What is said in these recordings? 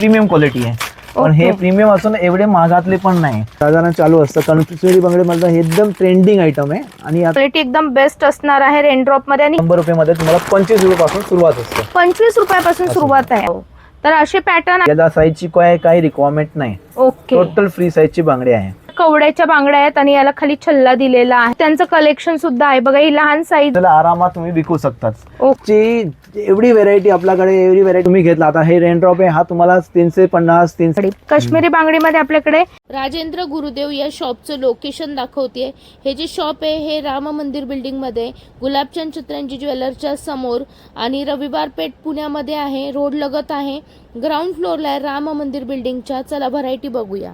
Premium quality आहे. पण हे प्रीमियम असून एवढे महागातले पण नाही. साधारण चालू असतं काश्मीरी बांगडे मधलं हे एकदम ट्रेंडिंग आयटम आहे आणि क्वालिटी एकदम बेस्ट असणार आहे रेनड्रॉप मध्ये. आणि 100 रुपये मध्ये तुम्हाला 25 रुपयापासून सुरुवात असते. 25 रुपयापासून सुरुवात आहे. तर असे पॅटर्न याला साईजची काही रिक्वायरमेंट नाही. ओके. टोटल फ्री साईजची बांगडी आहे. कवड्याच्या बांगड्या आहेत आणि याला खाली छल्ला दिलेला आहे. त्यांचं कलेक्शन सुद्धा आहे बघा. ही लहान साईज त्याला आरामात तुम्ही विकू शकतात. ओके. एवढी व्हेरायटी आपल्याकडे, एवढी व्हेरायटी तुम्ही घेतला. आता हे रेनड्रॉप आहे, हा तुम्हाला 350 300. काश्मीरी बांगडीमध्ये आपल्याकडे राजेंद्र गुरुदेव या शॉपचं लोकेशन दाखवते. हे जे शॉप आहे हे राम मंदिर बिल्डिंग मध्ये गुलाबचंद चित्रांजी ज्वेलरच्या समोर आणि रविवार पेठ पुण्यामध्ये आहे. रोड लगत आहे. ग्राउंड फ्लोअरला आहे राम मंदिर बिल्डिंगच्या. चला व्हरायटी बघूया.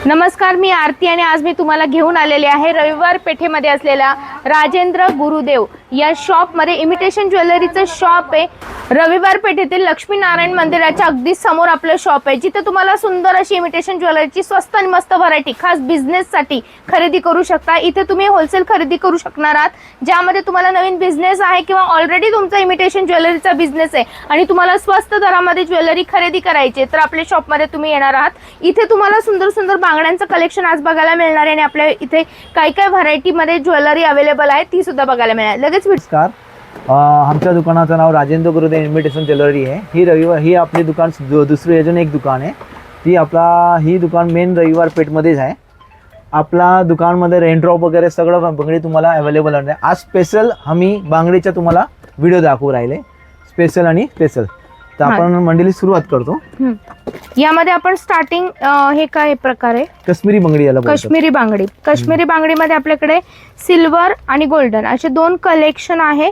नमस्कार, मी आरती आणि आज मी तुम्हाला घेऊन आलेले आहे रविवार पेठेमध्ये असलेल्या राजेंद्र गुरुदेव या शॉप मध्ये. इमिटेशन ज्वेलरीचं शॉप आहे. रविवार पेठेतील लक्ष्मीनारायण मंदिराच्या अगदी समोर आपलं शॉप आहे, जिथे तुम्हाला सुंदर अशी इमिटेशन ज्वेलरीची स्वस्त आणि मस्त व्हरायटी खास बिझनेस साठी खरेदी करू शकता. इथे तुम्ही होलसेल खरेदी करू शकणार आहात, ज्यामध्ये तुम्हाला नवीन बिझनेस आहे किंवा ऑलरेडी तुमचा इमिटेशन ज्वेलरीचा बिझनेस आहे आणि तुम्हाला स्वस्त दरामध्ये ज्वेलरी खरेदी करायची तर आपल्या शॉपमध्ये तुम्ही येणार आहात. इथे तुम्हाला सुंदर सुंदर बांगड्यांचं कलेक्शन आज बघायला मिळणार आहे आणि आपल्या इथे काय काय व्हरायटी मध्ये ज्वेलरी अवेलेबल आहे ती सुद्धा बघायला मिळणार. लगेच नमस्कार, आमच्या दुकानाचं नाव राजेंद्र गुरुदेव इमिटेशन ज्वेलरी आहे. ही आपली दुकान दुसरी अजून एक दुकान आहे. ही दुकान मेन रविवार पेठमध्येच आहे. आपला दुकानमध्ये रेनड्रॉप वगैरे सगळं बांगडी तुम्हाला अवेलेबल आहे. आज स्पेशल आम्ही बांगडीचा तुम्हाला व्हिडिओ दाखवू राहिले, स्पेशल आणि स्पेशल. तर आपण मंडळी सुरुवात करतो. यामध्ये आपण स्टार्टिंग हे काय प्रकार आहे? काश्मीरी बांगडी याला बोलतात. काश्मीरी बांगडी. काश्मीरी बांगडीमध्ये आपल्याकडे सिल्वर आणि गोल्डन असे दोन कलेक्शन आहे.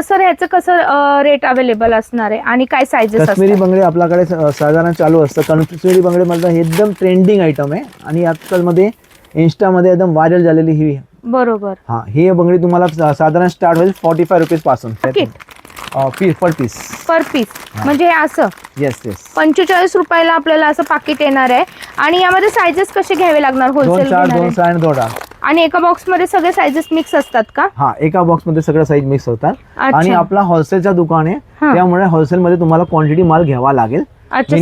सर ह्याचं कसं रेट अवेलेबल असणार आहे आणि काय साईजेस? काश्मीरी बांगडी आपल्याकडे साधारण चालू असतं. काश्मीरी बांगडी मधलं हे एकदम ट्रेंडिंग आयटम आहे आणि आजकाल मध्ये इंस्टामध्ये एकदम व्हायरल झालेली ही. बरोबर. हा, ही बांगडी तुम्हाला साधारण स्टार्ट होईल 45 रुपीज पासून. पर पीस म्हणजे हे असं. येस 45 रुपयाला आपल्याला असं पाकिट येणार आहे. आणि यामध्ये साईजेस कसे घ्यावे लागणार? होलसेल 2 आणि 2. आणि एका बॉक्स मध्ये सगळे साईजेस मिक्स असतात का? हा, एका बॉक्स मध्ये सगळं साईज मिक्स होतात. आणि अच्छा. आपला होलसेलचा दुकान आहे, त्यामुळे होलसेल मध्ये तुम्हाला क्वांटिटी माल घ्यावा लागेल. अच्छा.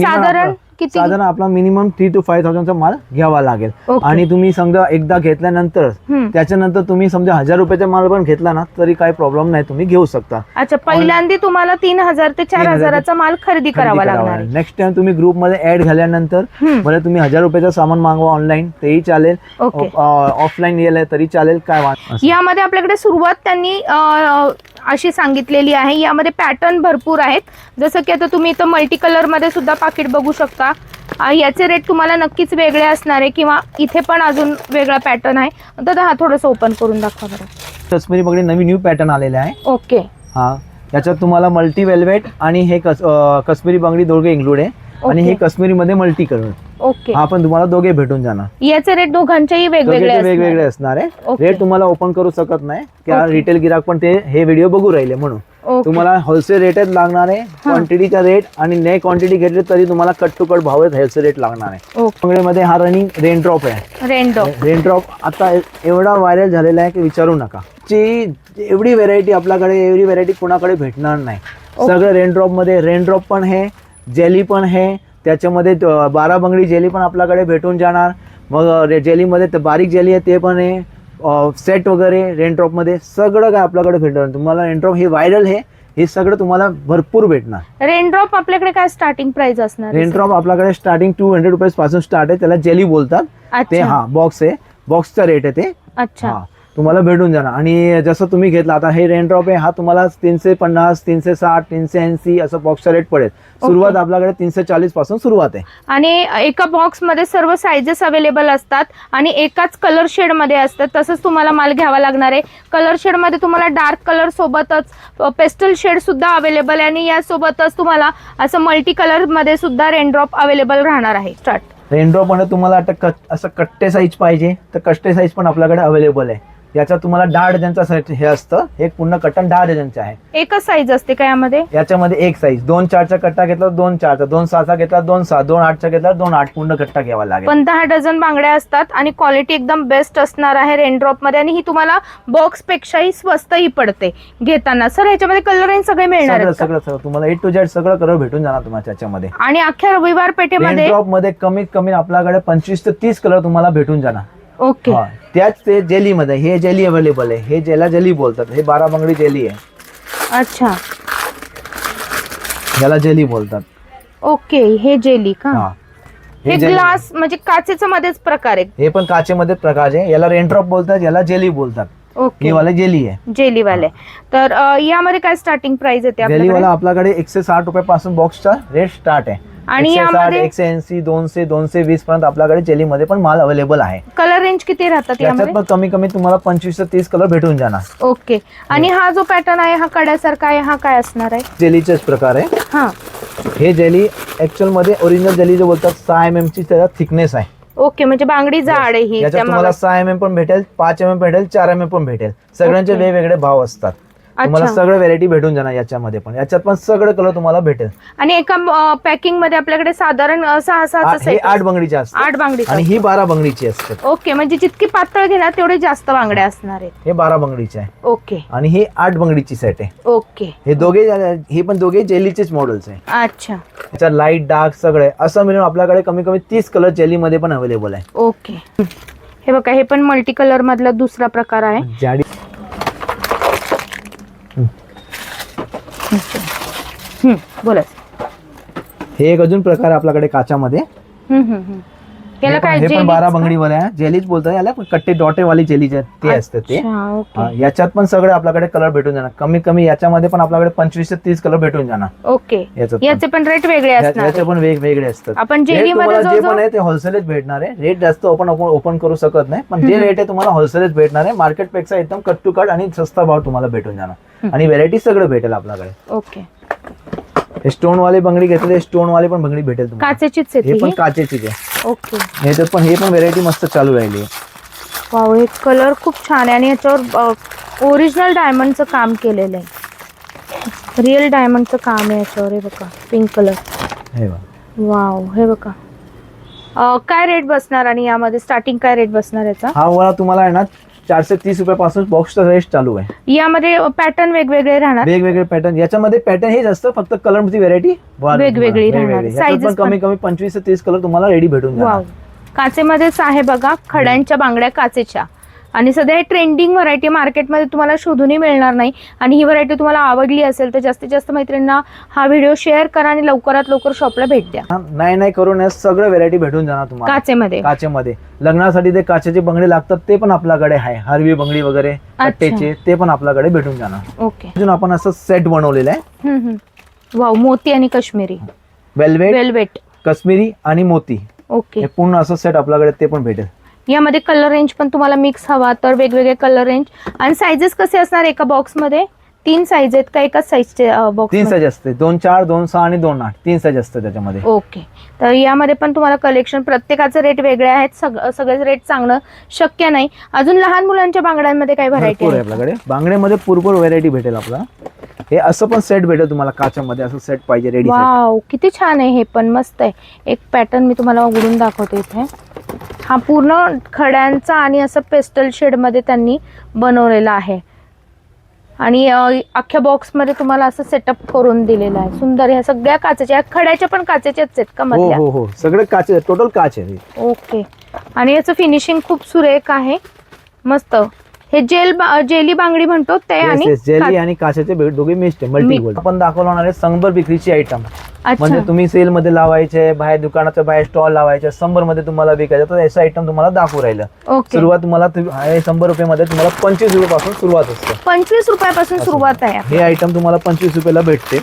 साधारण आपला मिनिमम 3 to 5,000चा माल घ्यावा लागेल. आणि तुम्ही समजा एकदा घेतल्यानंतर त्याच्यानंतर तुम्ही समजा 1000 रुपयाचा माल पण घेतला ना तरी काही प्रॉब्लेम नाही, तुम्ही घेऊ शकता. अच्छा. पहिल्यांदा तुम्हाला 3000 ते 4000चा माल खरेदी करावा लागणार. नेक्स्ट टाइम तुम्ही ग्रुप मध्ये ऍड झाल्यानंतर मला तुम्ही 1000 रुपयाचा सामान मागवा ऑनलाईन तेही चालेल, ऑफलाईन गेले तरी चालेल. काय यामध्ये आपल्याकडे सुरुवात त्यांनी अशी सांगितलेली आहे. यामध्ये पॅटर्न भरपूर आहेत, जसं की आता तुम्ही इथं मल्टी कलर मध्ये सुद्धा पाकिट बघू शकता. याचे रेट तुम्हाला नक्कीच वेगळे असणार आहे किंवा इथे पण अजून वेगळा पॅटर्न आहे. दादा हा थोडंसं ओपन करून दाखवा बरं. काश्मीरी बांगडी नवीन न्यू पॅटर्न आलेला आहे. ओके. हा, याच्यात तुम्हाला मल्टी वेल्वेट आणि हे काश्मीरी बांगडी दोघे इन्क्लूड आहे. आणि हे काश्मीरी मध्ये मल्टी कलर. ओके. हा, पण तुम्हाला दोघे भेटून जाणार. याचे रेट दोघांचेही वेगवेगळे असणार आहे. रेट तुम्हाला ओपन करू शकत नाही, त्या रिटेल गिराक पण ते हे व्हिडिओ बघू राहिले म्हणून. तुम्हाला होलसेल रेटच लागणार आहे. क्वांटिटीचा रेट आणि नाही क्वांटिटी घेतली तरी तुम्हाला कट टू कट भाव होलसेल रेट लागणार आहे. बांगडीमध्ये हा रनिंग रेनड्रॉप आहे. रेनड्रॉप आता एवढा व्हायरल झालेला आहे की विचारू नका. एवढी व्हेरायटी आपल्याकडे, एवढी व्हेरायटी कोणाकडे भेटणार नाही. सगळं रेनड्रॉप मध्ये. रेनड्रॉप पण आहे, जेली पण आहे, त्याच्यामध्ये 12 बांगडी जेली पण आपल्याकडे भेटून जाणार. मग जेलीमध्ये बारीक जेली आहे ते पण आहे. सेट वगैरे रेनड्रॉप मध्ये सगळं काय आपल्याकडे भेटणार. तुम्हाला रेनड्रॉप हे व्हायरल आहे, हे सगळं तुम्हाला भरपूर भेटणार. रेनड्रॉप आपल्याकडे काय स्टार्टिंग प्राइस असणार? रेनड्रॉप आपल्याकडे स्टार्टिंग 200 रुपये पासून स्टार्ट आहे. त्याला जेली बोलतात ते. हा, बॉक्स आहे, बॉक्सचा रेट आहे ते. अच्छा. तुम्हाला भेटून जाणार. आणि जसं तुम्ही घेतला आता हे रेनड्रॉप आहे, हा तुम्हाला 350 360 380 असं बॉक्सचा रेट पडेल. सुरुवात आपल्याकडे 340 पासून सुरुवात आहे. आणि एका बॉक्स मध्ये सर्व साईजेस अवेलेबल असतात आणि एकाच कलर शेड मध्ये असतात. तसंच तुम्हाला माल घ्यावा लागणार आहे. कलर शेड मध्ये तुम्हाला डार्क कलर सोबतच पेस्टल शेड सुद्धा अवेलेबल आहे आणि यासोबतच तुम्हाला असं मल्टी कलर मध्ये सुद्धा रेनड्रॉप अवेलेबल राहणार आहे. स्टार्ट. रेनड्रॉप मध्ये तुम्हाला असं कट्टे साईज पाहिजे तर कट्टे साईज पण आपल्याकडे अवेलेबल आहे. याच्यात तुम्हाला 10 डझनचा सेट हे असतं. एक पूर्ण कट्टन 10 डझनचे आहे. एकच साईज असते का यामध्ये? याच्यामध्ये एक साईज 2 4चा कट्टा घेतला 2 4चा, 2 6चा घेतला 2 6, 2 8चा घेतला 2 8 पूर्ण कट्टा घ्यावा लागेल. पण 10 डझन बांगड्या असतात आणि क्वालिटी एकदम बेस्ट असणार आहे रेनड्रॉप मध्ये, आणि ही तुम्हाला बॉक्स पेक्षाही स्वस्तही पडते घेताना. सर ह्याच्यामध्ये कलर रेंज सगळे मिळणार आहेत का? सगळं तुम्हाला A to Z सगळं कलर भेटून जाणार तुम्हाला त्याच्यामध्ये. आणि अख्ख्या रविवार पेठेमध्ये रेनड्रॉप मध्ये कमीत कमी आपल्याकडे 25 ते 30 कलर तुम्हाला भेटून जाणार. ओके. त्याच ते जेली मध्ये हे जेली अवेलेबल आहे. हे ज्याला जेली बोलतात. हे 12 बांगडी जेली आहे. अच्छा, याला जेली बोलतात. ओके. हे जेली का? हा, हे जेली. ग्लास म्हणजे काचेचा मध्येच प्रकार आहे. हे पण काचेमध्ये प्रकार आहे. याला रेनड्रॉप बोलतात, याला जेली बोलतात. ओके. ही वाला जेली आहे. जेली वाले. तर यामध्ये काय स्टार्टिंग प्राइस येते जेली आपल्याकडे? वाला आपल्याकडे 160 रुपयापासून बॉक्सचा रेट स्टार्ट आहे. आणि 160, यामध्ये 180, 200, 220 पर्यंत आपल्याकडे जेली मध्ये पण माल अवेलेबल आहे. कलर रेंज किती राहतात याच्यात यामध्ये? पण कमी कमी तुम्हाला 25 ते 30 कलर भेटून जाणार. ओके. आणि हा जो पॅटर्न आहे हा कड्यासारखा आहे, हा काय असणार आहे? जेलीचेच प्रकार आहे. हा, हे जेली ऍक्च्युअल मध्ये ओरिजिनल जेली जे बोलतात 6 mm ची त्याचा थिकनेस आहे. ओके. म्हणजे बांगडी जाड आहे ही. याच्यात तुम्हाला 6 mm पण भेटेल, 5 mm भेटेल, 4 mm पण भेटेल. सगळ्यांचे ओके. वेगवेगळे भाव असतात. तुम्हाला अच्छा. सगळे व्हेरायटी भेटून जाणार याच्यामध्ये पण. याच्यात पण सगळे कलर तुम्हाला भेटेल. आणि एका पॅकिंग मध्ये आपल्याकडे साधारण 6 हे सेट 8 बांगडीचे असतात 8 बांगडी. आणि ही 12 बांगडीची असतात. ओके. म्हणजे जितकी पातळ घेणार तेवढे जास्त बांगड्या असणार आहेत. हे 12 बांगडीचे आहे ओके. आणि ही 8 बांगडीची सेट आहे. ओके. हे पण दोघे जेलीचेच मॉडेल्स आहे. अच्छा. याच्यात लाईट डार्क सगळे असं मिळून आपल्याकडे कमी कमी 30 कलर जेली मध्ये पण अवेलेबल आहे. ओके. हे बघा, हे पण मल्टी कलर मधला दुसरा प्रकार आहे. जाडी बोला. हे एक अजून प्रकार आहे आपल्याकडे काचामध्ये. याला काय हे पण जेलीच 12 का? बांगडीवाले आहे. जेलीच बोलतात याला, पण कट्टे डॉटेवाली जेली ते असते ते. अच्छा, ओके. याच्यात पण सगळे आपल्याकडे कलर भेटून जाणार. कमी कमी याच्यामध्ये पण आपल्याकडे 25 ते 30 कलर भेटून जाणार. ओके. याच्यात याचे पण रेट वेगळे असणार याचे पण वेगवेगळे असतात. आपण Rate जेली मध्ये तुम्हाला जे जो पण आहे ते होलसेलच भेटणार आहे. रेट जास्त ओपन करू शकत नाही, पण जे रेट आहे तुम्हाला होलसेलच भेटणार आहे. मार्केट पेक्षा एकदम कट टू कट आणि सस्ता भाव तुम्हाला भेटून जाणार. आणि व्हेरायटी सगळं भेटेल आपल्याकडे. ओके. हे स्टोन वाली बांगडी घेतले, स्टोन वाली पण बांगडी भेटेल तुम्हाला. काचेचीच हे येते पण ही? काचेचीच आहे. ओके. ह्याच्यात पण हे पण व्हेरायटी मस्त चालू राहिली आहे. वाव, हे कलर खूप छान आहे आणि याच्यावर ओरिजिनल डायमंडचं काम केलेलं आहे. रिअल डायमंडचं काम आहे याच्यावर. हे बघा, पिंक कलर. हे बघा. वाव, हे बघा. काय रेट बसणार आणि यामध्ये स्टार्टिंग काय रेट बसणार याचा? हा वाला तुम्हाला आहे ना 430 रुपयापासून बॉक्सचा रेट चालू आहे. यामध्ये पॅटर्न वेगवेगळे राहणार? वेगवेगळे पॅटर्न. याच्यामध्ये पॅटर्न हेच असतं, फक्त कलरची व्हेरायटी वेगवेगळी राहणार. याच्यात पण कमी कमी 25 ते 30 कलर तुम्हाला रेडी भेटून वाव, जाणार. काचेमध्येच आहे बघा, खड्यांच्या बांगड्या काचेच्या. आणि सध्या हे ट्रेंडिंग व्हरायटी मार्केटमध्ये तुम्हाला शोधूनही मिळणार नाही. आणि ही व्हरायटी तुम्हाला आवडली असेल तर जास्तीत जास्त मैत्रिणींना हा व्हिडिओ शेअर करा आणि लवकरात लवकर शॉपला भेट द्या. नाही करून या सगळं व्हेरायटी भेटून जाणार तुम्हाला काचेमध्ये. काचेमध्ये. लग्नासाठी ते काचेचे बंगडी लागतात ते पण आपल्याकडे आहे. हरवी बंगडी वगैरे कट्टेचे ते पण आपल्याकडे भेटून जाणार. ओके. अजून आपण असं सेट बनवलेलं आहे. वाव, मोती आणि काश्मीरी. वेल्वेट, काश्मीरी आणि मोती. ओके. हे पूर्ण असं सेट आपल्याकडे ते पण भेटेल. यामध्ये कलर रेंज पण तुम्हाला मिक्स हवा तर वेगवेगळे कलर रेंज. आणि साइजेस कसे असणार एका बॉक्स मध्ये? 3 साईज आहेत का एकाच साईजचे बॉक्स? 3 साईज असते. 2 4, 2 6 आणि 2 8 3 साईज असते त्याच्यामध्ये. ओके. तर यामध्ये पण तुम्हाला कलेक्शन प्रत्येकाचे रेट वेगळे आहेत. सगळेच रेट सांगणं शक्य नाही. अजून लहान मुलांच्या बांगड्यांमध्ये काय व्हरायटी भरपूर आहे आहे आपल्याकडे. बांगड्यामध्ये भरपूर व्हेरायटी भेटेल आपल्याला. हे असं पण सेट भेटेल तुम्हाला काचामध्ये. असं सेट पाहिजे रेडी. वाव, किती छान आहे. हे पण मस्त आहे. एक पॅटर्न मी तुम्हाला उघडून दाखवते इथे. हा पूर्ण खड्यांचा आणि असं पेस्टल शेड मध्ये त्यांनी बनवलेला आहे. आणि अख्ख्या बॉक्स मध्ये तुम्हाला असं सेटअप करून दिलेलं आहे. सुंदर. ह्या सगळ्या काचेच्या, खड्याच्या पण काचेच्याच आहेत का हो मधल्या? हो हो, सगळे काचे, टोटल काच आहे. ओके. आणि याचं फिनिशिंग खूप सुरेख आहे. मस्त. हे जेली बांगडी म्हणतो ते. आणि जेली आणि काचेचे दोघे मिक्स्ड आहे. Multi gold. आपण दाखवणार आहे संबर विक्रीची आयटम. म्हणजे तुम्ही सेल मध्ये लावायचे, बाहेर दुकानाच्या बाहेर स्टॉल लावायचे, 100 मध्ये तुम्हाला विकायचं, तर असं आयटम तुम्हाला दाखवू राहिलं. ओके. सुरुवात तुम्हाला 100 रुपयामध्ये तुम्हाला 25 रुपयापासून सुरुवात असते. 25 रुपयापासून सुरुवात आहे. हे आयटम तुम्हाला 25 रुपयाला भेटते.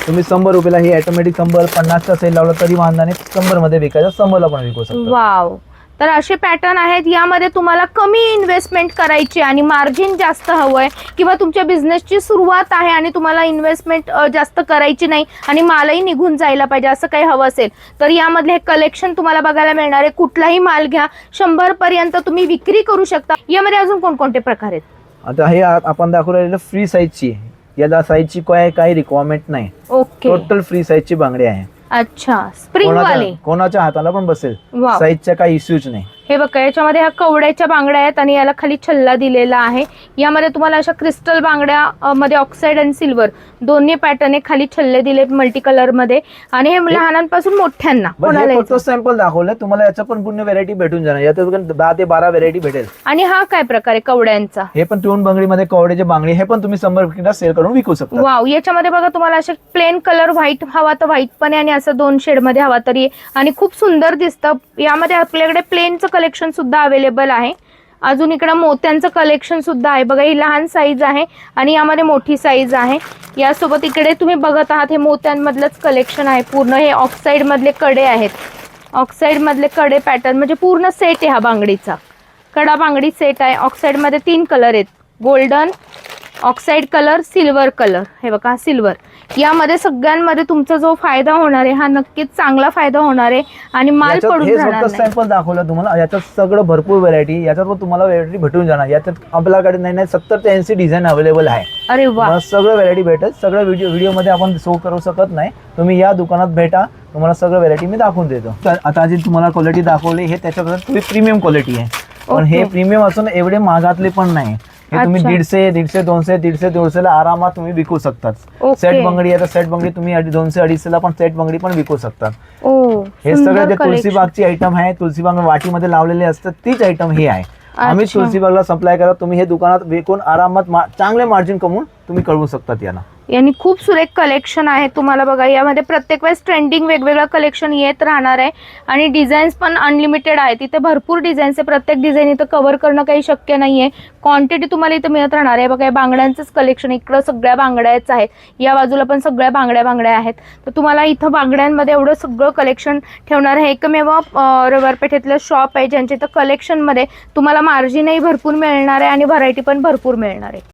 तुम्ही 100 रुपयाला हे ऑटोमॅटिक 100 50चा सेल लावला तरी वांधा नाही. 100 मध्ये विकायचं, 100 ला पण विकू शकता. वाव, तर असे पॅटर्न आहेत. यामध्ये तुम्हाला कमी इन्व्हेस्टमेंट करायची आणि मार्जिन जास्त हवंय, किंवा तुमच्या बिझनेसची सुरुवात आहे आणि तुम्हाला इन्व्हेस्टमेंट जास्त करायची नाही आणि मालही निघून जायला पाहिजे, असं काही हवं असेल तर यामधले हे कलेक्शन तुम्हाला बघायला मिळणार आहे. कुठलाही माल घ्या, 100 पर्यंत तुम्ही विक्री करू शकता. यामध्ये अजून कोणकोणते प्रकार आहेत? आता हे आपण दाखवू राहिलेलं फ्री साईजची आहे. याला साईजची काही रिक्वायरमेंट नाही. ओके, टोटल फ्री साईजची बांगडी आहे. अच्छा, स्प्रिंग वाले. कोणाच्या हाताला पण बसेल. वाव. साईजचा काही इश्यूज नाही. हे बघा, याच्यामध्ये ह्या कवड्याच्या बांगड्या आहेत आणि याला खाली छल्ला दिलेला आहे. यामध्ये तुम्हाला अशा क्रिस्टल बांगड्या मध्ये ऑक्साइड आणि सिल्वर दोन्ही पॅटर्न खाली छल्ले दिले मल्टी कलर मध्ये. आणि हे लहानांपासून मोठ्यांना कोणाला फक्त सॅम्पल दाखवलं तुम्हाला. याच्या पण पूर्ण व्हेरायटी भेटून जाणार. यात 10 ते 12 व्हेरायटी भेटेल. आणि हा काय प्रकार आहे कवड्यांचा? हे पण ट्यून बांगडीमध्ये कवड्याची बांगडी. हे पण तुम्ही 100 सेल करून विकू शकता. वाव. याच्यामध्ये बघा, तुम्हाला असे प्लेन कलर व्हाईट हवा तर व्हाईट पण आहे आणि असं 2 शेड मध्ये हवा तरी, आणि खूप सुंदर दिसतं. यामध्ये आपल्याकडे प्लेनचं कलेक्शन सुद्धा अवेलेबल आहे. अजून इकडे मोत्यांचं कलेक्शन सुद्धा आहे. बघा, ही लहान साईज आहे आणि यामध्ये मोठी साईज आहे. यासोबत इकडे तुम्ही बघत आहात हे मोत्यांमधलंच कलेक्शन आहे पूर्ण. हे ऑक्साइड मधले कडे आहेत. ऑक्साइड मधले कडे पॅटर्न म्हणजे पूर्ण सेट आहे हा बांगडीचा. कडा बांगडी सेट आहे. ऑक्साइड मध्ये 3 कलर आहेत, golden, oxide colour, silver colour. हे बघा, सिल्वर. यामध्ये सगळ्यांमध्ये तुमचा जो फायदा होणार आहे हा नक्कीच चांगला फायदा होणार आहे आणि माल पडून हे जाणार फक्त नाही. सॅम्पल दाखवलं तुम्हाला. याच्यात सगळं भरपूर व्हेरायटी. याच्यात पण तुम्हाला व्हेरायटी भेटून जाणार. याच्यात आपल्याकडे नाही 70 ते 80 डिझाईन अवेलेबल आहे. अरे वा. सगळं व्हेरायटी भेटेल. सगळं व्हिडिओ मध्ये आपण शो करू शकत नाही. तुम्ही या दुकानात भेटा, तुम्हाला सगळं व्हेरायटी मी दाखवून देतो. आता जी तुम्हाला क्वालिटी दाखवली हे त्याच्याकडे तुम्ही प्रीमियम क्वालिटी आहे. पण हे प्रीमियम असून एवढे महागातले पण नाही. हे तुम्ही 150, 200, 250 ला आरामात तुम्ही विकू शकतात. सेट बांगडी आहे तर सेट बांगडी तुम्ही 200-250 ला पण सेट बांगडी पण विकू शकतात. हे सगळं जे तुलसीबागची आयटम आहे, तुलसीबाग वाटीमध्ये लावलेले असतात तीच आयटम ही आहे. आम्ही तुलसीबागला सप्लाय करत. तुम्ही हे दुकानात विकून आरामात चांगले मार्जिन कमवून तुम्ही कळवू शकतात. याला यांनी खूप सुरेख कलेक्शन आहे. तुम्हाला बघा, यामध्ये प्रत्येक वेळेस ट्रेंडिंग वेगवेगळं कलेक्शन येत राहणार आहे आणि डिझाईन्स पण अनलिमिटेड आहे. तिथे भरपूर डिझाईन्स आहे. प्रत्येक डिझाईन इथं कव्हर करणं काही शक्य नाहीये. क्वांटिटी तुम्हाला इथं मिळत राहणार आहे. बघा, बांगड्यांचंच कलेक्शन. इकडं सगळ्या बांगड्याच आहेत. या बाजूला पण सगळ्या बांगड्या आहेत. तर तुम्हाला इथं बांगड्यांमध्ये एवढं सगळं कलेक्शन ठेवणार आहे. एकमेव रविवारपेठेतलं शॉप आहे ज्यांच्या इथं कलेक्शनमध्ये तुम्हाला मार्जिनही भरपूर मिळणार आहे आणि व्हरायटी पण भरपूर मिळणार आहे.